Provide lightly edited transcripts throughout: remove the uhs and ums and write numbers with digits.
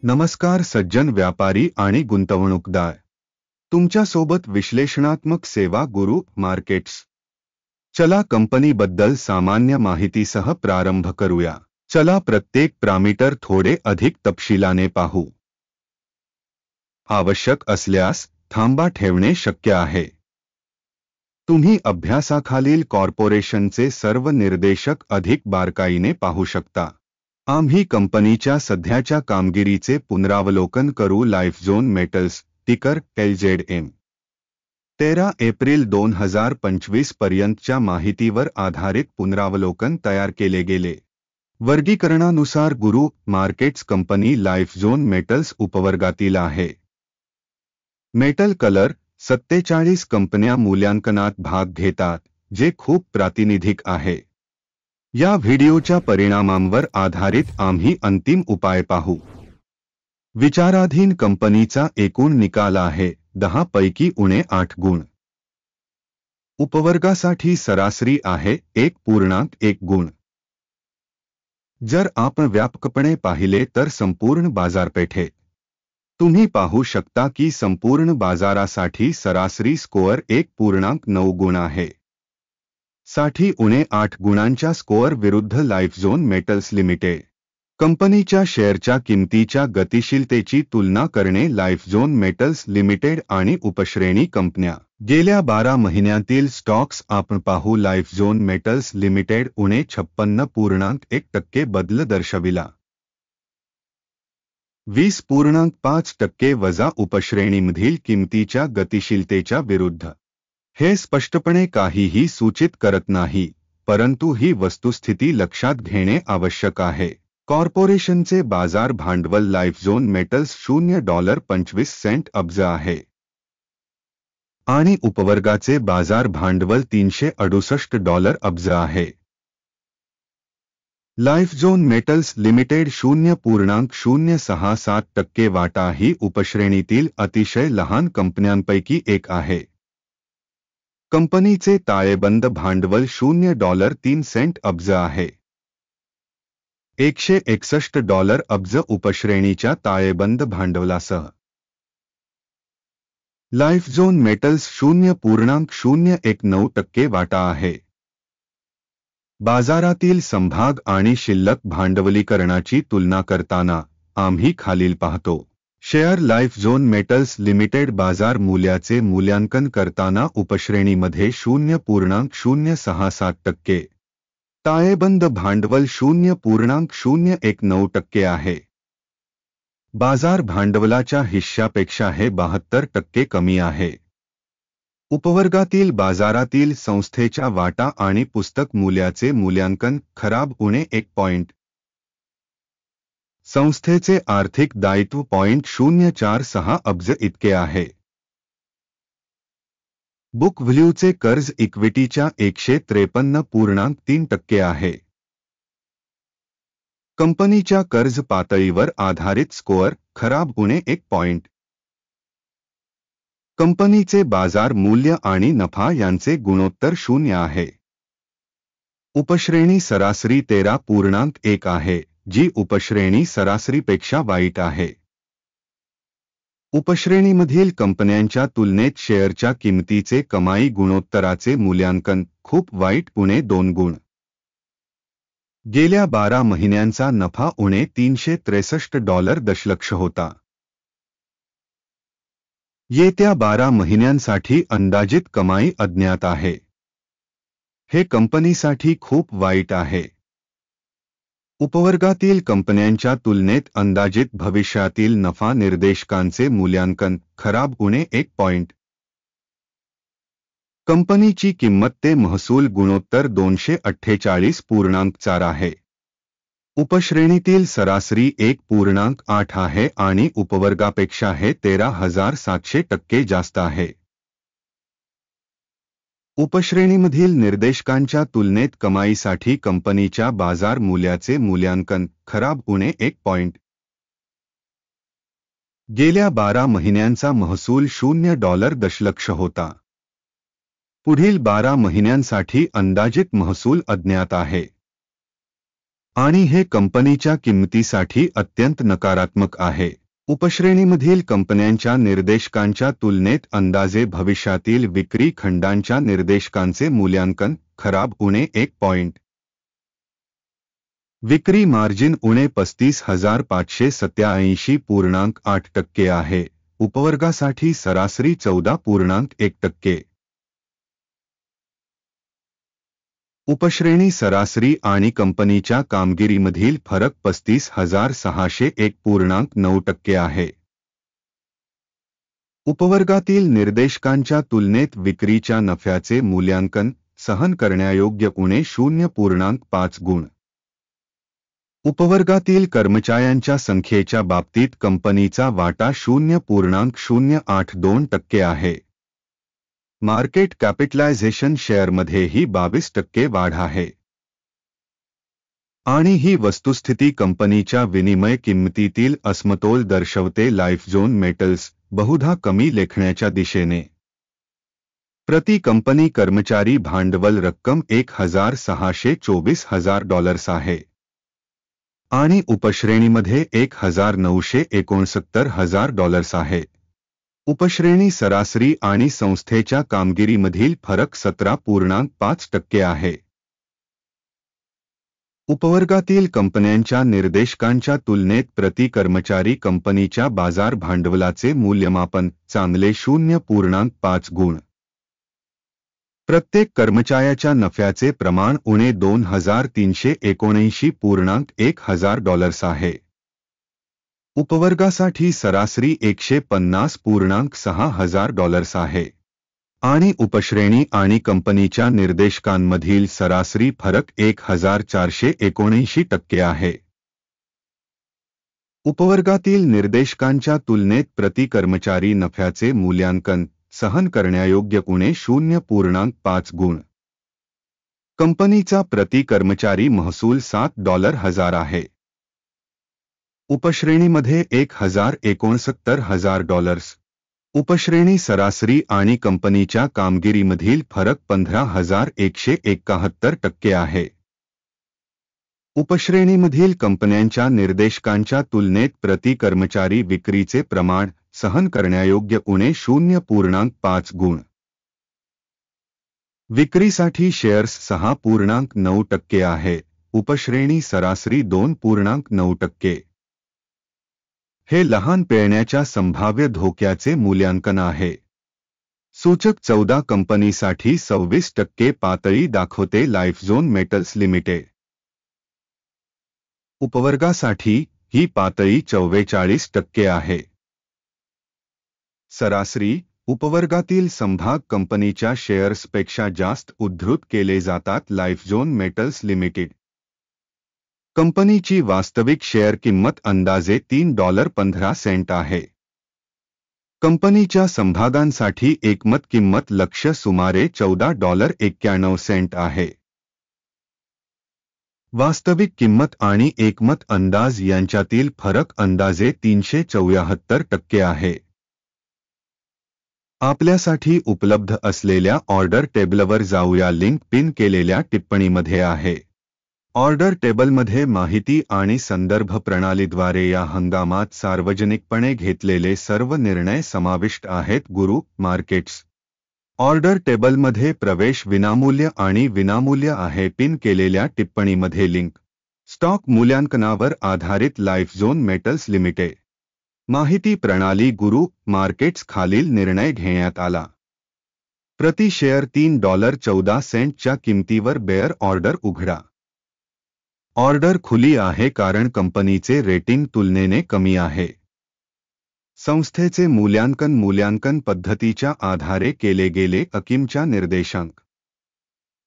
नमस्कार सज्जन व्यापारी आणि गुंतवणूकदार. तुमच्यासोबत विश्लेषणात्मक सेवा गुरु मार्केट्स. चला कंपनीबद्दल सामान्य माहितीसह प्रारंभ करूया. चला प्रत्येक पॅरामीटर थोडे अधिक तपशिलाने पाहू. आवश्यक असल्यास थांबा ठेवणे शक्य आहे. तुम्ही अभ्यासाखालील कॉर्पोरेशनचे सर्व निर्देशक अधिक बारकाईने पाहू शकता. आम्ही कंपनीच्या सध्याच्या कामगिरीचे पुनरावलोकन करू. लाइफझोन मेटल्स टिकर LZM 13 एप्रिल 2025 पर्यंतच्या माहितीवर आधारित पुनरावलोकन तयार केले गेले. वर्गीकरणानुसार गुरु मार्केट्स कंपनी लाइफझोन मेटल्स उपवर्गातील आहे. मेटल कलर 47 कंपन्या मूल्यांकनात भाग घेतात, जे खूप प्रातिनिधिक आहे. या व्हिडिओच्या परिणामांवर आधारित आम्ही अंतिम उपाय पाहू. विचाराधीन कंपनीचा एकूण निकाल आहे 10 पैकी 8 गुण. उपवर्गासाठी सरासरी आहे 1.1 गुण. जर आपण व्यापकपणे पाहिले तर संपूर्ण बाजारपेठेत तुम्ही पाहू शकता की संपूर्ण बाजारासाठी सरासरी स्कोअर 1.9 गुण आहे. 8 गुणांच्या स्कोअर विरुद्ध लाइफझोन मेटल्स लिमिटेड कंपनीच्या शेअरच्या किमतीच्या गतिशीलतेची तुलना करणे. लाइफझोन मेटल्स लिमिटेड आणि उपश्रेणी कंपन्या गेल्या 12 महिन्यातील स्टॉक्स आपण पाहू. लाइफझोन मेटल्स लिमिटेड 56.1% बदल दर्शविला. 20.5% वजा उपश्रेणीमधील किमतीच्या गतिशीलतेच्या विरुद्ध. हे स्पष्टपणे काहीही सूचित करत नाही, परंतु ही वस्तुस्थिती लक्षात घेणे आवश्यक आहे. कॉर्पोरेशनचे बाजार भांडवल लाइफझोन मेटल्स $0.25 अब्ज आहे आणि उपवर्गाचे बाजार भांडवल $368 अब्ज आहे. लाइफझोन मेटल्स लिमिटेड 0.067% वाटा ही उपश्रेणीतील अतिशय लहान कंपन्यांपैकी एक आहे. कंपनीचे ताळेबंद भांडवल $0.03 अब्ज आहे. $161 अब्ज उपश्रेणीच्या ताळेबंद भांडवलासह. लाइफझोन मेटल्स 0.019% वाटा आहे. बाजारातील समभाग आणि शिल्लक भांडवलीकरणाची तुलना करताना आम्ही खालील पाहतो. शेअर लाइफझोन मेटल्स लिमिटेड बाजार मूल्याचे मूल्यांकन करताना उपश्रेणीमध्ये 0.067%, ताळेबंद भांडवल 0.019% आहे. बाजार भांडवलाच्या हिश्श्यापेक्षा हे 72% कमी आहे. उपवर्गातील बाजारातील संस्थेच्या वाटा आणि पुस्तक मूल्याचे मूल्यांकन खराब उणे 1 पॉइंट. संस्थेचे आर्थिक दायित्व $0.46 अब्ज इतके आहे. बुक व्हॅल्यूचे कर्ज इक्विटीच्या 153.3% आहे. कंपनीच्या कर्ज पातळीवर आधारित स्कोअर खराब उणे 1 पॉइंट. कंपनीचे बाजार मूल्य आणि नफा यांचे गुणोत्तर 0 आहे. उपश्रेणी सरासरी 13.1 आहे, जी उपश्रेणी सरासरीपेक्षा वाईट आहे. उपश्रेणीमधील कंपन्यांच्या तुलनेत शेअरच्या किमतीचे कमाई गुणोत्तराचे मूल्यांकन खूप वाईट उणे 2 गुण. गेल्या 12 महिन्यांचा नफा उणे $363 दशलक्ष होता. येत्या 12 महिन्यांसाठी अंदाजित कमाई अज्ञात आहे. हे कंपनीसाठी खूप वाईट आहे. उपवर्गातील कंपन्यांच्या तुलनेत अंदाजित भविष्यातील नफा निर्देशकांचे मूल्यांकन खराब उणे 1 पॉइंट. कंपनीची किंमत ते महसूल गुणोत्तर 248.4 आहे. उपश्रेणीतील सरासरी 1.8 आहे आणि उपवर्गापेक्षा हे 13,700% जास्त आहे. उपश्रेणीमधील निर्देशकांच्या तुलनेत कमाईसाठी कंपनीच्या बाजार मूल्याचे मूल्यांकन खराब उणे 1 पॉइंट. गेल्या 12 महिन्यांचा महसूल $0 दशलक्ष होता. पुढील 12 महिन्यांसाठी अंदाजित महसूल अज्ञात आहे. आणि हे कंपनीच्या किंमतीसाठी अत्यंत नकारात्मक आहे. उपश्रेणीमधील कंपन्यांच्या निर्देशकांच्या तुलनेत अंदाजे भविष्यातील विक्री खंडांच्या निर्देशकांचे मूल्यांकन खराब उणे 1 पॉइंट. विक्री मार्जिन उणे 35,587.8% आहे. उपवर्गासाठी सरासरी 14.1%. उपश्रेणी सरासरी आणि कंपनीच्या कामगिरीमधील फरक 35,601.9% आहे. उपवर्गातील निर्देशकांच्या तुलनेत विक्रीच्या नफ्याचे मूल्यांकन सहन करण्यायोग्य उणे 0.5 गुण. उपवर्गातील कर्मचाऱ्यांच्या संख्येच्या बाबतीत कंपनीचा वाटा 0.082% आहे. मार्केट कॅपिटलायझेशन शेअरमध्येही 22% वाढ आहे. आणि ही वस्तुस्थिती कंपनीच्या विनिमय किंमतीतील असमतोल दर्शवते. लाइफझोन मेटल्स बहुधा कमी लेखण्याच्या दिशेने. प्रति कंपनी कर्मचारी भांडवल रक्कम $1,624,000 आहे आणि उपश्रेणीमध्ये $1,969,000 आहे. उपश्रेणी सरासरी आणि संस्थेच्या कामगिरीमधील फरक 17.5% आहे. उपवर्गातील कंपन्यांच्या निर्देशकांच्या तुलनेत प्रति कर्मचारी कंपनीच्या बाजार भांडवलाचे मूल्यमापन चांगले 0.5 गुण. प्रत्येक कर्मचाऱ्याच्या नफ्याचे प्रमाण उणे $2,379.1 आहे. उपवर्गासाठी सरासरी $150.6 आहे आणि उपश्रेणी आणि कंपनीच्या निर्देशकांमधील सरासरी फरक 1,479% आहे. उपवर्गातील निर्देशकांच्या तुलनेत प्रति कर्मचारी नफ्याचे मूल्यांकन सहन करण्यायोग्य उणे 0.5 गुण. कंपनीचा प्रति कर्मचारी महसूल $7,000 आहे. उपश्रेणीमध्ये $1,69,000. उपश्रेणी सरासरी आणि कंपनीच्या कामगिरीमधील फरक 15,171% आहे. उपश्रेणीमधील कंपन्यांच्या निर्देशकांच्या तुलनेत प्रति कर्मचारी विक्रीचे प्रमाण सहन करण्यायोग्य उणे 0.5 गुण. विक्रीसाठी शेअर्स 6.9% आहे. उपश्रेणी सरासरी 2.9%. हे लहान पेळण्याच्या संभाव्य धोक्याचे मूल्यांकन आहे. सूचक 14 कंपनीसाठी 26% पातळी दाखवते. लाइफझोन मेटल्स लिमिटेड. उपवर्गासाठी ही पातळी 44% आहे. सरासरी उपवर्गातील समभाग कंपनीच्या शेअर्सपेक्षा जास्त उद्धृत केले जातात. लाइफझोन मेटल्स लिमिटेड. कंपनीची वास्तविक शेअर किंमत अंदाजे $3.15 आहे. कंपनीच्या समभागांसाठी एकमत किंमत लक्ष्य सुमारे $14.91 आहे. वास्तविक किंमत आणि एकमत अंदाज यांच्यातील फरक अंदाजे 374% आहे. आपल्यासाठी उपलब्ध असलेल्या ऑर्डर टेबलवर जाऊया. लिंक पिन केलेल्या टिप्पणीमध्ये आहे. ऑर्डर टेबलमध्ये माहिती आणि संदर्भ प्रणालीद्वारे या हंगामात सार्वजनिकपणे घेतलेले सर्व निर्णय समाविष्ट आहेत. गुरु मार्केट्स. ऑर्डर टेबलमध्ये प्रवेश विनामूल्य आणि विनामूल्य आहे. पिन केलेल्या टिप्पणीमध्ये लिंक. स्टॉक मूल्यांकनावर आधारित लाइफझोन मेटल्स लिमिटेड. माहिती प्रणाली. गुरु मार्केट्स. खालील निर्णय घेण्यात आला. प्रति शेअर $3.14 च्या किमतीवर बेअर ऑर्डर उघडा. ऑर्डर खुली आहे कारण कंपनीचे रेटिंग तुलनेने कमी आहे. संस्थेचे मूल्यांकन पद्धतीच्या आधारे केले गेले. अकिमच्या निर्देशांक.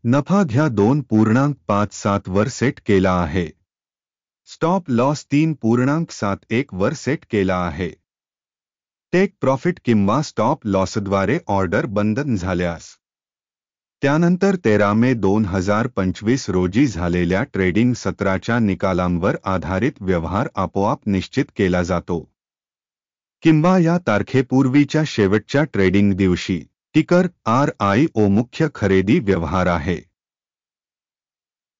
नफा घ्या 2.57 वर सेट केला आहे. स्टॉप लॉस 3.71 वर सेट केला आहे. टेक प्रॉफिट किंवा स्टॉप लॉसद्वारे ऑर्डर बंद झाल्यास त्यानंतर 13 मे 2025 रोजी झालेल्या ट्रेडिंग सत्राच्या निकालांवर आधारित व्यवहार आपोआप निश्चित केला जातो किंवा या तारखेपूर्वीच्या शेवटच्या ट्रेडिंग दिवशी. टिकर RIO मुख्य खरेदी व्यवहार आहे.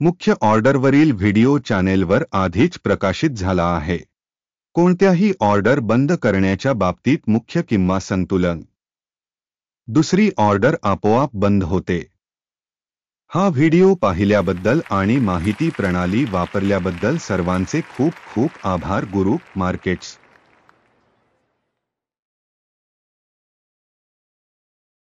मुख्य ऑर्डरवरील व्हिडिओ चॅनेलवर आधीच प्रकाशित झाला आहे. कोणत्याही ऑर्डर बंद करण्याच्या बाबतीत मुख्य किंवा संतुलन. दुसरी ऑर्डर आपोआप बंद होते. हा व्हिडिओ पाहिल्याबद्दल आणि माहिती प्रणाली वापरल्याबद्दल सर्वांचे खूप खूप आभार. गुरु मार्केट्स.